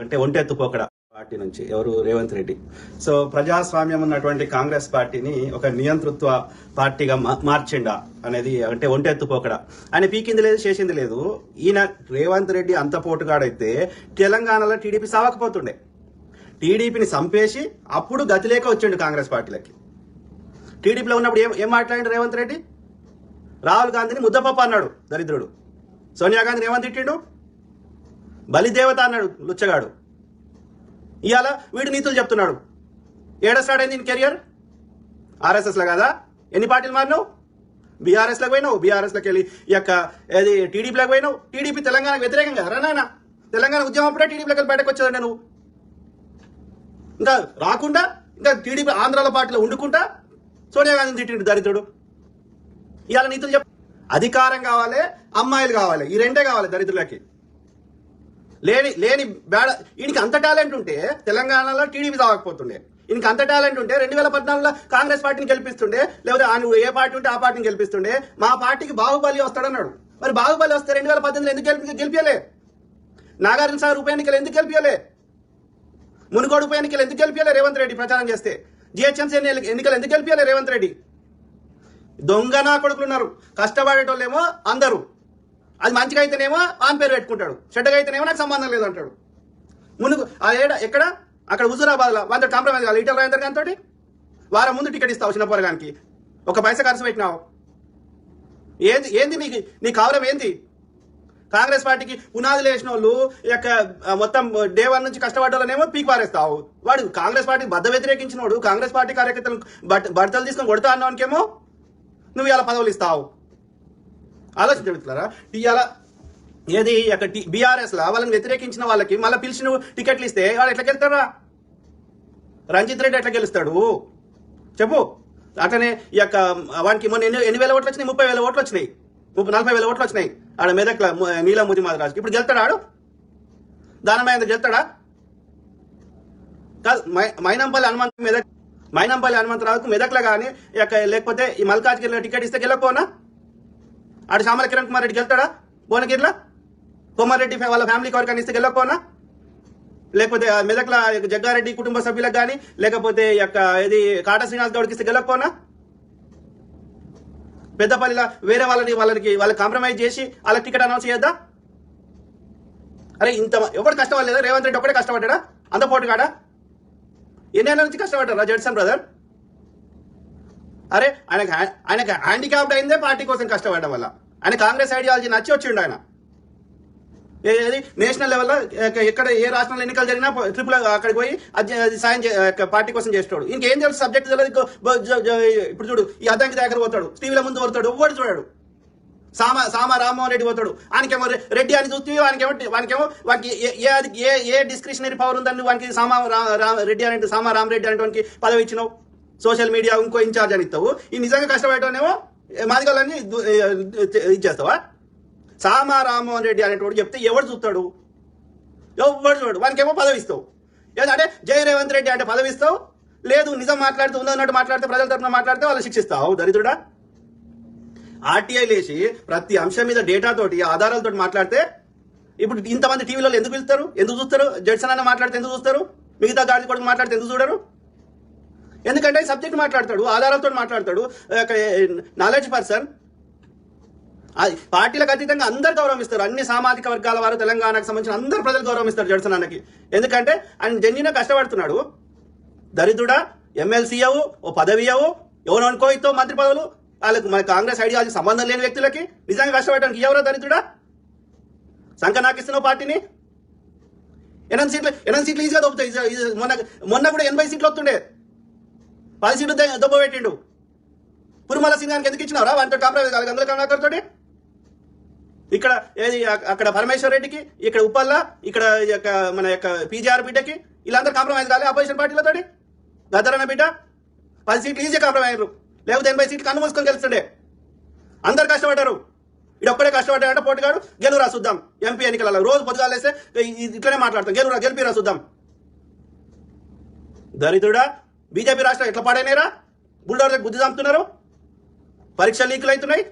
అంటే ఒంటెత్తు పోకడ పార్టీ నుంచి ఎవరు రేవంత్ రెడ్డి. సో ప్రజాస్వామ్యం ఉన్నటువంటి కాంగ్రెస్ పార్టీని ఒక నియంతృత్వ పార్టీగా మార్చిండా అనేది అంటే ఒంటెత్తు పోకడ. ఆయన పీకింది లేదు, చేసింది లేదు. ఈయన రేవంత్ రెడ్డి అంత పోటుగాడైతే తెలంగాణలో టీడీపీ సావకపోతుండే. టీడీపీని చంపేసి అప్పుడు గతి లేక వచ్చిండు కాంగ్రెస్ పార్టీలకి. టీడీపీలో ఉన్నప్పుడు ఏం మాట్లాడిండు రేవంత్ రెడ్డి? రాహుల్ గాంధీని ముద్దపప్ప అన్నాడు దరిద్రుడు. సోనియా గాంధీని ఏమని తిట్టిండు? బలిదేవత అన్నాడు లుచ్చగాడు. ఇవాళ వీడు నీతులు చెప్తున్నాడు. ఏడా స్టార్ట్ అయింది కెరియర్? ఆర్ఎస్ఎస్లో కదా. ఎన్ని పార్టీలు మారినావు? బీఆర్ఎస్లోకి పోయినావు, బీఆర్ఎస్లోకి వెళ్ళి ఈ యొక్క ఏది టీడీపీలోకి పోయినావు. టీడీపీ తెలంగాణకు వ్యతిరేకంగా రానాయన తెలంగాణ ఉద్యమం అప్పుడే టీడీపీలోకి వెళ్ళి బయటకు వచ్చేదండి నువ్వు. ఇంకా రాకుండా ఇంకా టీడీపీ ఆంధ్రాల పార్టీలో ఉండుకుంటా సోనియా గాంధీని తిట్టిండు దరిద్రుడు. ఇవాళ నీతులు చెప్ప అధికారం కావాలి, అమ్మాయిలు కావాలి, ఈ రెండే కావాలి దరిద్రులకి. లేని బేడ. ఈయనకి అంత టాలెంట్ ఉంటే తెలంగాణలో టీడీపీ తాగకపోతుండే. ఈయనకి అంత టాలెంట్ ఉంటే 2014లో కాంగ్రెస్ పార్టీని గెలిపిస్తుండే, లేకపోతే ఆయన ఏ పార్టీ ఉంటే ఆ పార్టీని గెలిపిస్తుండే. మా పార్టీకి బాహుబలి వస్తాడన్నాడు. మరి బాహుబలి వస్తే 2018లో ఎందుకు గెలిపియలే? నాగార్జున సాగర్ ఉప ఎన్నికలు ఎందుకు గెలిపియలే? మునుగోడు ఉప ఎన్నికలు ఎందుకు గెలిపియలే రేవంత్ రెడ్డి ప్రచారం చేస్తే? జిహెచ్ఎంసీ ఎన్నికలు ఎందుకు గెలిపియలే రేవంత్ రెడ్డి? దొంగ నా కొడుకులు ఉన్నారు. కష్టపడేటోళ్ళేమో అందరూ. అది మంచిగా అయితేనేమో ఆన్ పేరు పెట్టుకుంటాడు, చెడ్డగా అయితేనేమో నాకు సంబంధం లేదు అంటాడు. మునుగు ఎక్కడ అక్కడ హుజూరాబాద్లో వంద కాంప్రమైజ్ కావాలి ఈటల రాజేందర్ గారితో. వారం ముందు టికెట్ ఇస్తావు చిన్న పొరగానికి, ఒక పైసా ఖర్చు పెట్టినావు. ఏంది నీ కావలం ఏంది? కాంగ్రెస్ పార్టీకి పునాదులు వేసిన వాళ్ళు యొక్క మొత్తం డే 1 నుంచి కష్టపడ్డాలనేమో పీక్ పారేస్తావు. వాడు కాంగ్రెస్ పార్టీకి బద్ద వ్యతిరేకించిన వాడు కాంగ్రెస్ పార్టీ కార్యకర్తలు బట్టలు తీసుకొని కొడతా అన్నానికేమో నువ్వు ఇలా పదవులు ఇస్తావు. ఆలోచించగలుగుతున్నారా? ఇవాళ ఏది బీఆర్ఎస్లో వాళ్ళని వ్యతిరేకించిన వాళ్ళకి మళ్ళీ పిలిచి నువ్వు టికెట్లు ఇస్తే వాడు ఎట్లా గెలుస్తారా? రంజిత్ రెడ్డి ఎట్లా గెలుస్తాడు చెప్పు? అట్లనే ఈ యొక్క వానికి మొన్న ఎన్ని వేల ఓట్లు వచ్చినాయి? 30,000 ఓట్లు వచ్చినాయి, 40,000 ఓట్లు వచ్చినాయి ఆడ మెదక్ల నీలం ముదిమాదరాజు. ఇప్పుడు గెలుతాడా? ఆడు దానమయ్య గెలుతాడా? కాదు. మైనంపల్లి హనుమంతరావుకు మెదక్లో కానీ లేకపోతే ఈ మల్కాజ్గిరిలో టికెట్ ఇస్తే గెలకపోనా? ఆడు శ్యామల కిరణ్ కుమార్ రెడ్డి గెలుతాడా? భువనగిరిలో కోమారెడ్డి వాళ్ళ ఫ్యామిలీ కోరికని ఇస్తే గెలకపోనా? లేకపోతే మెదక్ల జగ్గారెడ్డి కుటుంబ సభ్యులకు కానీ లేకపోతే ఇది కాటా శ్రీనివాస్ గౌడ్కి ఇస్తే గెలకపోనా? పెద్దపల్లిలో వేరే వాళ్ళకి కాంప్రమైజ్ చేసి వాళ్ళకి టికెట్ అనౌన్స్ చేయొద్దా? అరే ఇంత ఎవరు కష్టపడలేదా? రేవంత్ రెడ్డి ఒక్కడే కష్టపడ్డా? అంత పోటుగాడా? ఎన్నేళ్ళ నుంచి కష్టపడ్డారా జడ్సన్ బ్రదర్? అరే ఆయనకు హ్యాండిక్యాప్డ్ అయిందే పార్టీ కోసం కష్టపడడం వల్ల. ఆయన కాంగ్రెస్ ఐడియాలజీ నచ్చి వచ్చిండు. ఆయన ఏది నేషనల్ లెవెల్లో ఎక్కడ ఏ రాష్ట్రంలో ఎన్నికలు జరిగినా ట్రిపుల్ అక్కడికి పోయి సాయం పార్టీ కోసం చేస్తాడు. ఇంకేం తెలుసు? సబ్జెక్ట్ తెలియదు. ఇప్పుడు చూడు, ఈ అద్దంకి దగ్గర పోతాడు, టీవీల ముందు పోతాడు, ఎవ్వడు చూడాడు. సామా రామ్మోహన్ రెడ్డి పోతాడు, ఆయనకేమో రెడ్డి అని చూస్తే వానికి ఏ డిస్క్రిషనరీ పవర్ ఉందని వానికి రెడ్డి అంటే సామా రామరెడ్డి అనేటువంటి పదవి ఇచ్చినావు. సోషల్ మీడియా ఇంకో ఇన్ఛార్జ్ అని ఇస్తావు. ఈ నిజంగా కష్టపడేటోనేమో మాదిగోళ్ళని ఇచ్చేస్తావా? సామా రామ్మోహన్ రెడ్డి అనేటోడు చెప్తే ఎవడు చూస్తాడు? ఎవడు చూడు. వానికేమో పదవి ఇస్తావు. ఏదంటే జై రేవంత్ రెడ్డి అంటే పదవి ఇస్తావు. లేదు నిజం మాట్లాడుతూ ఉన్నట్టు మాట్లాడితే ప్రజల తరఫున మాట్లాడితే వాళ్ళు శిక్షిస్తావు. దరిద్రుడా. ఆర్టీఐ లేచి ప్రతి అంశం మీద డేటాతోటి ఆధారాలతో మాట్లాడితే ఇప్పుడు ఇంతమంది టీవీలో ఎందుకు పిలుస్తారు? ఎందుకు చూస్తారు? జడ్సన్ అన్న మాట్లాడితే ఎందుకు చూస్తారు? మిగతా గాడి కొడుకు మాట్లాడితే ఎందుకు చూడరు? ఎందుకంటే సబ్జెక్ట్ మాట్లాడతాడు, ఆధారాలతో మాట్లాడతాడు, నాలెడ్జ్ పర్సన్. పార్టీలకు అతీతంగా అందరు గౌరవిస్తారు. అన్ని సామాజిక వర్గాల వారు తెలంగాణకు సంబంధించిన అందరు ప్రజలు గౌరవిస్తారు జడ్సన్ అన్నకి. ఎందుకంటే ఆయన జెన్యున్గా కష్టపడుతున్నాడు. దరిద్రుడా. ఎమ్మెల్సీ అవు, ఓ పదవి అవు, ఎవరు అనుకోయితో మంత్రి పదవులు. వాళ్ళకి మన కాంగ్రెస్ ఐడియాలజీ సంబంధం లేని వ్యక్తులకి నిజంగా కష్టపడడానికి ఎవరో దరిద్రుడా? సంఖ నాకిస్తున్నావు పార్టీని. 8 సీట్లు ఈజీగా దొబ్బుతాయి. మొన్న కూడా 80 సీట్లు వస్తుండే, 10 సీట్లు దొబ్బ పెట్టిండు. పురుమల సింగానికి ఎందుకు ఇచ్చినారా? వాటితో కాంప్రమైజ్ కాదు అందులో కమలాకర్తోటి. ఇక్కడ ఏది అక్కడ పరమేశ్వర్ రెడ్డికి, ఇక్కడ ఉప్పల్ల, ఇక్కడ మన పీజీఆర్ బిడ్డకి వీళ్ళందరూ కాంప్రమైజ్ కాలే అపోజిషన్ పార్టీలతోటి. గద్దరన్న బిడ్డ 10 సీట్లు ఈజీగా కాంప్రమైజ్ అయ్యారు. లేకపోతే 80 సీట్లు కన్ను మూసుకొని గెలుస్తుండే. అందరు కష్టపడ్డారు. ఇది ఒక్కడే కష్టపడ్డాడంటే పోటీగాడు గెలురా చూద్దాం. ఎంపీ ఎన్నికలలో రోజు పొద్దుగాలు వేస్తే ఇట్లనే మాట్లాడతాం, గెలిపిరా చూద్దాం. దరిద్రుడా. బీజేపీ రాష్ట్రం ఎట్లా పాడైనారా? బుల్డోర్లకు బుద్ధి చంపుతున్నారు. పరీక్ష లీకులు అవుతున్నాయి.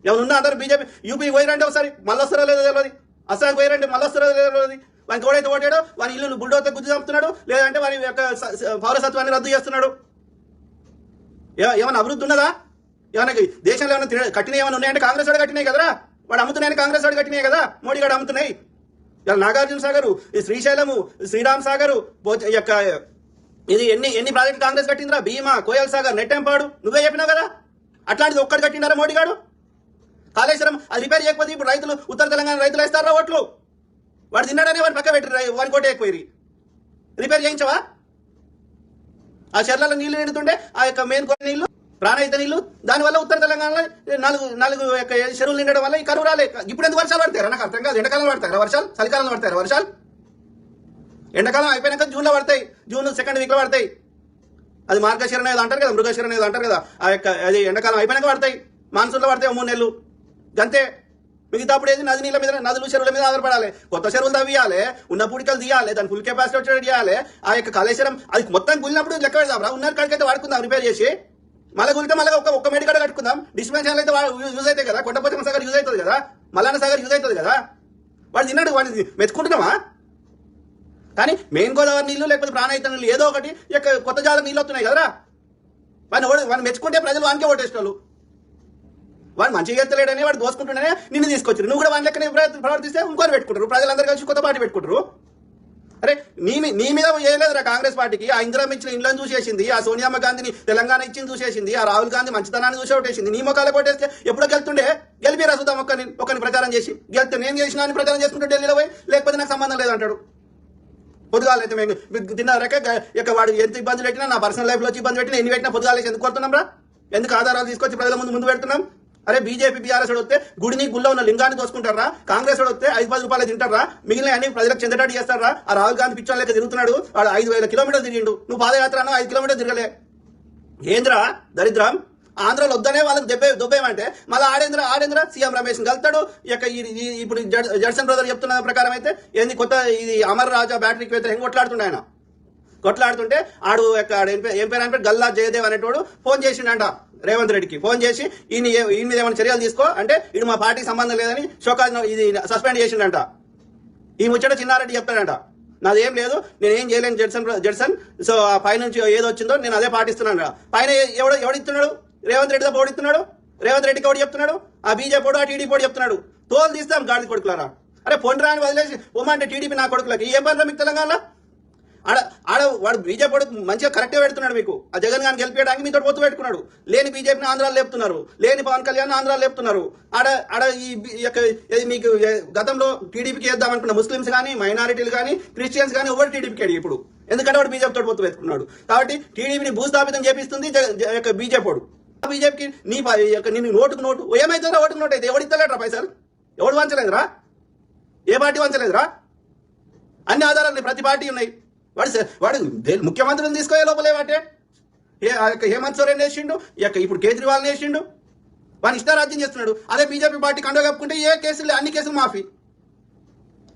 ఏమైనా ఉన్నా అందరూ బీజేపీ యూపీకి పోయిరండి ఒకసారి, మళ్ళీ వస్తారో లేదో తెలియదు. అస్సాంకి పోయిరండి, మళ్ళీ వస్తారో లేదో తెలియదు. వానికి ఎవడైతే ఓటాడో వాని ఇల్లు బుల్డోతో గుర్తు చంపుతున్నాడు, లేదంటే వారి యొక్క పౌరసత్వాన్ని రద్దు చేస్తున్నాడు. ఏమైనా అభివృద్ధి ఉన్నదా? ఏమైనా దేశంలో ఏమైనా కట్టిన ఏమైనా ఉన్నాయంటే కాంగ్రెస్ వాడు కట్టినాయి కదరా. వాడు అమ్ముతున్నాయని కాంగ్రెస్ వాడు కట్టినాయి కదా, మోడీ గారు అమ్ముతున్నాయి. ఇలా నాగార్జున సాగరు, శ్రీశైలము, శ్రీరామ్ సాగరు యొక్క ఇది ఎన్ని ప్రాజెక్టు కాంగ్రెస్ కట్టిందిరా? భీమా, కోయల్ సాగర్, నెట్టెంపాడు నువ్వే చెప్పినావు కదా. అట్లాంటిది ఒక్కటి కట్టినారా మోడీ గారు? కాళేశ్వరం అది రిపేర్ చేయకపోతే ఇప్పుడు రైతులు ఉత్తర తెలంగాణ రైతులు వేస్తారా ఓట్లు? వాడు తిన్నాడని వాడిని పక్క పెట్టి వాని కోట ఎక్కువ రిపేర్ చేయించవా? ఆ చెర్లలో నీళ్లు నిండుతుండే ఆ యొక్క మెయిన్ నీళ్లు ప్రాణహిత నీళ్లు, దానివల్ల ఉత్తర తెలంగాణలో నాలుగు యొక్క చెరువులు నిండడం వల్ల ఈ కరువు రాలే. ఇప్పుడు ఎందుకు వర్షాలు పడతారా? నాకు అర్థం కాదు. ఎండాకాలంలో పడతారా వర్షాలు? చలికాలంలో పడతారా వర్షాలు? ఎండాకాలం అయిపోయినాక జూన్లో పడతాయి, జూన్ సెకండ్ వీక్లో పడతాయి. అది మార్గశిర అనేది అంటారు కదా, మృగశిర అనేది అంటారు కదా. ఆ యొక్క అది ఎండాకాలం అయిపోయినాక పడతాయి, మాన్సూన్లో పడతాయి 3 నెలలు గంతే. మిగతా అప్పుడు ఏది నది నీళ్ళ మీద, నదులు చెరువుల మీద ఆధారపడాలి. కొత్త చెరువులు తవ్వియాలి, ఉన్న పూడికలు తీయాలి, దాని ఫుల్ కెపాసిటీ వచ్చేది చేయాలి. ఆ యొక్క కాళేశ్వరం అది మొత్తం గుళ్ళినప్పుడు లెక్క పెడదాం, ఉన్న కాడికైతే వాడుకుందాం రిపేర్ చేసి. మళ్ళీ గురితే మళ్ళీ ఒక మెడికల్ కట్టుకుందాం. డిస్పెన్షన్లు అయితే యూజ్ అవుతాయి కదా, కొండపోచమ్మ సాగర్ యూజ్ అవుతుంది కదా, మల్లన్న సాగర్ యూజ్ అవుతుంది కదా. వాడు తిన్నాడు, వాడిని మెచ్చుకుంటున్నామా? కానీ మెయిన్ గోదావరి నీళ్లు లేకపోతే ప్రాణహిత నీళ్ళు ఏదో ఒకటి కొత్త జాల నీళ్ళు వస్తున్నాయి కదరా. వాడిని మెచ్చుకుంటే ప్రజలు వానికే ఓటేస్తారు. వాడు మంచిగా చేస్తలేడని వాడు దోసుకుంటుండనే నిన్ను తీసుకొచ్చారు. నువ్వు కూడా వాని లెక్కనే ప్రవర్తిస్తే ఇంకోరు పెట్టుకుంటారు, ప్రజలందరూ కలిసి కొత్త పార్టీ పెట్టుకుంటారు. అరే నీ మీద చేయలేదురా కాంగ్రెస్ పార్టీకి. ఆ ఇందిరమ్మ ఇచ్చిన ఇండ్లను చూసేసింది, ఆ సోనియామ్మ గాంధీని తెలంగాణ ఇచ్చింది చూసేసింది, ఆ రాహుల్ గాంధీ మంచితనాన్ని చూసి ఓటేసింది. నీ మొక్కలు కొట్టేస్తే ఎప్పుడో గెలుతుండే గెలిపిరా చూద్దాం ఒకరిని ప్రచారం చేసి. గెలిస్తే నేను చేసిన అని ప్రచారం చేసుకుంటే ఢిల్లీలో పోయి, లేకపోతే నాకు సంబంధం లేదంటాడు. పొద్దుగాలు అయితే మేము తిన్నారక ఇక వాడు ఎంత ఇబ్బందులు పెట్టినా, నా పర్సనల్ లైఫ్లో వచ్చి ఇబ్బంది పెట్టినా, ఎన్ని పెట్టినా పొద్దుగాలేసి ఎందుకు కొడుతున్నాం రా? ఎందుకు ఆధారాలు తీసుకొచ్చి ప్రజల ముందు పెడుతున్నాం? అరే బీజేపీ బీఆర్ఎస్ వస్తే గుడిని గుళ్ళో ఉన్న లింగాన్ని దోసుకుంటారా? కాంగ్రెస్ వస్తే 5-10 రూపాయలు తింటారా? మిగిలిన అన్ని ప్రజలకు చెందటాడు చేస్తారా? ఆ రాహుల్ గాంధీ పిచ్చోన్ లెక్క తిరుగుతున్నాడు, వాడు 5,000 కిలోమీటర్లు తిరిగిండు. నువ్వు పాదయాత్ర 5 కిలోమీటర్లు తిరగలే. ఏంద్రా దరిద్రం? ఆంధ్రాలో వద్దనే వాళ్ళకి దొబ్బేమంటే మళ్ళీ ఆడేంద్ర సీఎం రమేష్ కలుతాడు. ఇప్పుడు జడ్సన్ బ్రదర్ చెప్తున్న ప్రకారం అయితే ఏంది కొత్త ఇది అమర్ రాజా బ్యాటరీకి వ్యతిరేకంగా కొట్లాడుతుండే. ఆయన కొట్లాడుతుంటే ఏం పేరు అంటే గల్లా జయదేవ్ అనేటోడు ఫోన్ చేసిండంట రేవంత్ రెడ్డికి. ఫోన్ చేసి ఈయన మీద ఏమైనా చర్యలు తీసుకో అంటే ఇటు మా పార్టీకి సంబంధం లేదని షోకాజ్ ఇది సస్పెండ్ చేసిండంట. ఈ ముచ్చట చిన్నారెడ్డి చెప్తాడంట, నాదేం లేదు, నేనేం చేయలేను జడ్సన్. సో ఆ పై నుంచి ఏదో వచ్చిందో నేను అదే పాటిస్తున్నాను. పైన ఎవడిస్తున్నాడు? రేవంత్ రెడ్డితో పోడిస్తున్నాడు. రేవంత్ రెడ్డికి ఎవడు చెప్తున్నాడు? ఆ బీజేపీ ఆ టీడీపీ పోటీ చెప్తున్నాడు. తోలు తీస్తాం గాడి కొడుకులారా. అరే పొండ్రా అని వదిలేసి ఉమ్మంటే టీడీపీ నా కొడుకులకి ఏం పని మీకు తెలంగాణలో? వాడు బీజేపీ మంచిగా కరెక్ట్గా పెడుతున్నాడు. మీకు ఆ జగన్ గారిని గెలిపేయడానికి మీతో పొత్తు పెట్టుకున్నాడు. లేని బీజేపీని ఆంధ్రాలో లేపుతున్నారు, లేని పవన్ కళ్యాణ్ ఆంధ్రాలో లేపుతున్నారు. మీకు గతంలో టీడీపీకి వేద్దాం అనుకున్న ముస్లిమ్స్ కానీ, మైనారిటీలు కానీ, క్రిస్టియన్స్ కానీ ఎవరు టీడీపీకి అడిగి ఇప్పుడు, ఎందుకంటే వాడు బీజేపీతో పొత్తు పెట్టుకున్నాడు. కాబట్టి టీడీపీని భూస్థాపితం చేపిస్తుంది బీజేపీ. బీజేపీకి నీ నోటు ఏమైతుందా? ఓటుకు నోటు అయితే ఎవడు ఇస్తలేట్రా పైసలు? ఎవడు వంచలేదురా? ఏ పార్టీ వంచలేదురా? అన్ని ఆధారాలు ప్రతి పార్టీ ఉన్నాయి. వాడు ముఖ్యమంత్రిని తీసుకోయే లోపలే వాటే హేమంత్ సోరెన్ వేసిండు, ఇప్పుడు కేజ్రీవాల్ వేసిండు. వాడిని ఇష్టారాజ్యం చేస్తున్నాడు. అదే బీజేపీ పార్టీ కండో కప్పుకుంటే ఏ కేసులు అన్ని కేసులు మాఫీ.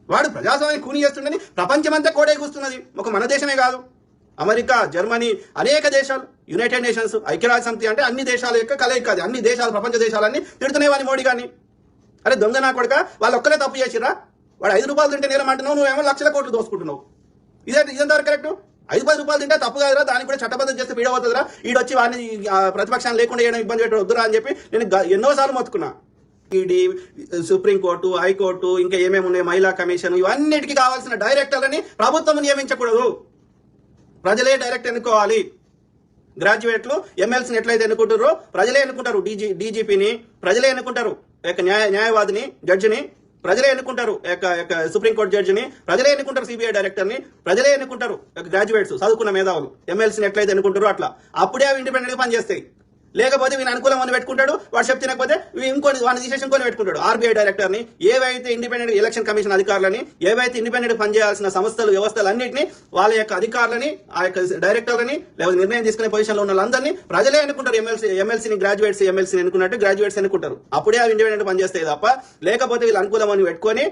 వాడు ప్రజాస్వామ్యం కూని చేస్తుండని ప్రపంచమంతా కోడే కూస్తున్నది. ఒక మన దేశమే కాదు, అమెరికా, జర్మనీ, అనేక దేశాలు, యునైటెడ్ నేషన్స్, ఐక్యరాజ్య సమితి అంటే అన్ని దేశాల యొక్క కలయిక. అది అన్ని దేశాలు, ప్రపంచ దేశాలన్నీ తిడుతున్నాయి వాని మోడీ గారిని. అరే దొంగ నా కొడుక, వాళ్ళు ఒక్కరే తప్పు చేసిరా? వాడు 5 రూపాయలు తింటే నేరం అంటున్నావు, నువ్వేమో లక్షల కోట్లు దోసుకుంటున్నావు. ఇదెంతవరకు కరెక్ట్? 5-10 రూపాయలు తింటే తప్పు కాదురా, దానికి కూడా చట్టబద్ధం చేస్తే పీడవుతుందిరా. ఈడొచ్చి వాడిని ప్రతిపక్షాన్ని లేకుండా చేయడం ఇబ్బంది పెట్టడం వద్దురా అని చెప్పి నేను ఎన్నోసార్లు మొత్తుకున్నా. ఈడీ, సుప్రీంకోర్టు, హైకోర్టు, ఇంకా ఏమేమి ఉన్నాయి, మహిళా కమిషన్, ఇవన్నిటికీ కావాల్సిన డైరెక్టర్లని ప్రభుత్వం నియమించకూడదు, ప్రజలే డైరెక్ట్ ఎన్నుకోవాలి. గ్రాడ్యుయేట్లు ఎమ్మెల్సీని ఎట్లయితే ఎన్నుకుంటారో ప్రజలే ఎన్నుకుంటారు. డీజీపీని ప్రజలే ఎన్నుకుంటారు, న్యాయవాదిని, జడ్జిని ప్రజలే ఎన్నుకుంటారు, సుప్రీంకోర్టు జడ్జిని ప్రజలే ఎన్నుకుంటారు, సిబిఐ డైరెక్టర్ని ప్రజలే ఎన్నుకుంటారు. గ్రాడ్యుయేట్స్ చదువుకున్న మేధావులు ఎమ్మెల్సీని ఎట్లయితే ఎన్నుకుంటారో అట్లా అప్పుడే అవి ఇండిపెండెంట్గా పనిచేస్తాయి. లేకపోతే వీని అనుకూలం అని పెట్టుకుంటాడు, వాడు చెప్తే తినకపోతే వాడిని తీసేసి ఇంకొని పెట్టుకుంటాడు. ఆర్బీఐ డైరెక్టర్ని, ఏవైతే ఇండిపెండెంట్ ఎలక్షన్ కమిషన్ అధికారులని, ఏవైతే ఇండిపెండెంట్ పనిచేయాల్సిన సంస్థలు, వ్యవస్థలు అన్నింటినీ వాళ్ళ యొక్క అధికారులని, ఆ యొక్క డైరెక్టర్లని, లేకపోతే నిర్ణయం తీసుకునే పొజిషన్లో ఉన్న వాళ్ళందరినీ ప్రజలే ఎన్నుకుంటారు. ఎమ్మెల్సీని ఎమ్మెల్సీని ఎన్నుకున్నట్టు గ్రాడ్యుయేట్స్ ఎన్నుకుంటారు. అప్పుడే అవి ఇండిపెండెంట్ పనిచేస్తాయి తప్ప లేకపోతే వీళ్ళు అనుకూలం అని పెట్టుకొని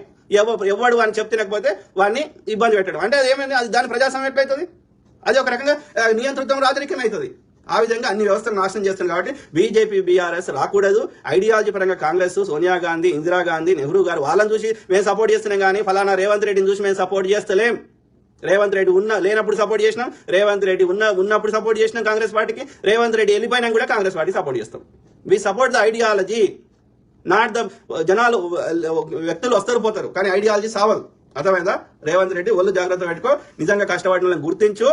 ఎవడు అని చెప్తినకపోతే వాడిని ఇబ్బంది పెట్టడం అంటే అది ఏమైంది? అది దాని ప్రజాస్వామ్యం ఎట్లయితుంది? అది ఒక రకంగా నియంతృత్వం, రాజరికం అవుతుంది. ఆ విధంగా అన్ని వ్యవస్థలు నాశనం చేస్తుంది. కాబట్టి బీజేపీ బీఆర్ఎస్ రాకూడదు. ఐడియాలజీ పరంగా కాంగ్రెస్, సోనియా గాంధీ, ఇందిరాగాంధీ, నెహ్రూ గారు వాళ్ళని చూసి మేము సపోర్ట్ చేస్తున్నాం కానీ ఫలానా రేవంత్ రెడ్డిని చూసి మేము సపోర్ట్ చేస్తలేం. రేవంత్ రెడ్డి లేనప్పుడు సపోర్ట్ చేసినాం, రేవంత్ రెడ్డి ఉన్నప్పుడు సపోర్ట్ చేసినాం కాంగ్రెస్ పార్టీకి, రేవంత్ రెడ్డి వెళ్ళిపోయినా కూడా కాంగ్రెస్ పార్టీ సపోర్ట్ చేస్తాం. We support the ideology, not the జనాలు. వ్యక్తులు వస్తారు పోతారు కానీ ఐడియాలజీ సావదు. అర్థమైందా? రేవంత్ రెడ్డి ఒళ్ళు జాగ్రత్త పెట్టుకో, నిజంగా కష్టపడిన వాళ్ళని గుర్తించు.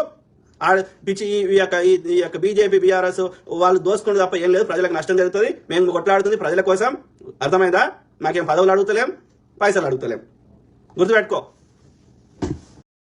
పిచ్చి ఈ యొక్క బీజేపీ బీఆర్ఎస్ వాళ్ళు దోసుకుంటే తప్ప ఏం లేదు. ప్రజలకు నష్టం జరుగుతుంది. మేము కొట్లాడుతుంది ప్రజల కోసం. అర్థమైందా? మాకేం పదవులు అడుగుతలేం, పైసలు అడుగుతలేం. గుర్తుపెట్టుకో.